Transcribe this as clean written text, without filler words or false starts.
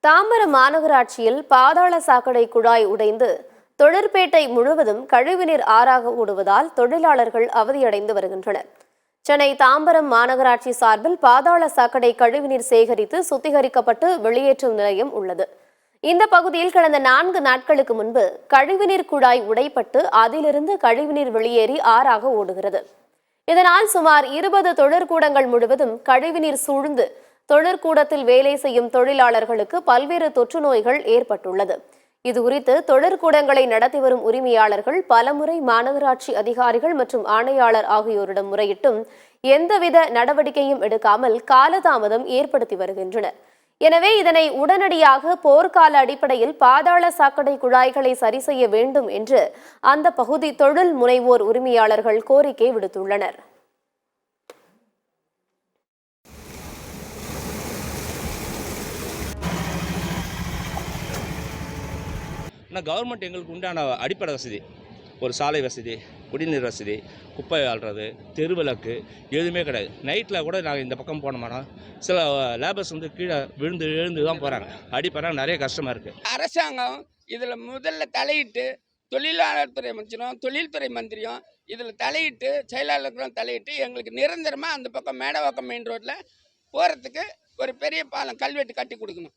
தாம்பரம் மாநகராட்சியில் பாதாள சாக்கடை குழாய் உடைந்து தொழிற்பேட்டை முழுவதும் கழிவுநீர் ஆறாக ஓடுவதால் தொழிலாளர்கள் அவதியடைந்து வருகின்றனர். சென்னை தாம்பரம் மாநகராட்சி சார்பில் பாதாள சாக்கடை கழிவுநீர் சேகரித்து சுத்திகரிக்கப்பட்டு வெளியேற்றும் நிலையம் உள்ளது. இந்த பகுதியில் கடந்த 4 நாட்களுக்கு முன்பு கழிவுநீர் குழாய் உடைப்பட்டு அதிலிருந்து கழிவுநீர் வெளியேறி ஆறாக ஓடுகிறது. இதனால் சுமார் 20 தொழிற்கூடங்கள் முழுவதும் கழிவுநீர் சூழ்ந்து தொழிற்கூடத்தில் வேலை செய்யும் தொழிலாளர்களுக்கு பல்வேறு தொற்று நோய்கள் ஏற்பட்டுள்ளது. இதுகுறித்து தொழிற்கூடங்களை நடத்தி வரும் உரிமையாளர்கள் பலமுறை மாநகராட்சி அதிகாரிகள் மற்றும் ஆணையாளர் ஆகியோரிடம் முறையிட்டும் எந்தவித நடவடிக்கையும் எடுக்காமல் காலதாமதம் ஏற்படுத்தி வருகின்றனர். எனவே இதனை உடனடியாக போர்க்கால அடிப்படையில் பாதாள சாக்கடை குழாய்களை சரி செய்ய வேண்டும் என்று அந்த பகுதி தொழில் முனைவோர் உரிமையாளர்கள் கோரிக்கை விடுத்துள்ளனர். ஆனால் கவர்மெண்ட் எங்களுக்கு உண்டான அடிப்படை வசதி, ஒரு சாலை வசதி, குடிநீர் வசதி, குப்பை ஆள்றது, தெருவிளக்கு எதுவுமே கிடையாது. நைட்டில் கூட நாங்கள் இந்த பக்கம் போனோம்னா சில லேபர்ஸ் கீழே விழுந்து எழுந்து தான் போகிறாங்க, அடிப்பறாங்க. நிறைய கஷ்டமாக இருக்குது. அரசாங்கம் இதில் முதல்ல தலையிட்டு, தொழிலாளர் துறை அமைச்சரும் தொழில்துறை மந்திரியும் இதில் தலையிட்டு, செயலாளர்களும் தலையிட்டு எங்களுக்கு நிரந்தரமாக அந்த பக்கம் மேடவாக்கம் மெயின் ரோட்டில் போகிறதுக்கு ஒரு பெரிய பாலம் கல்வெட்டு கட்டி கொடுக்கணும்.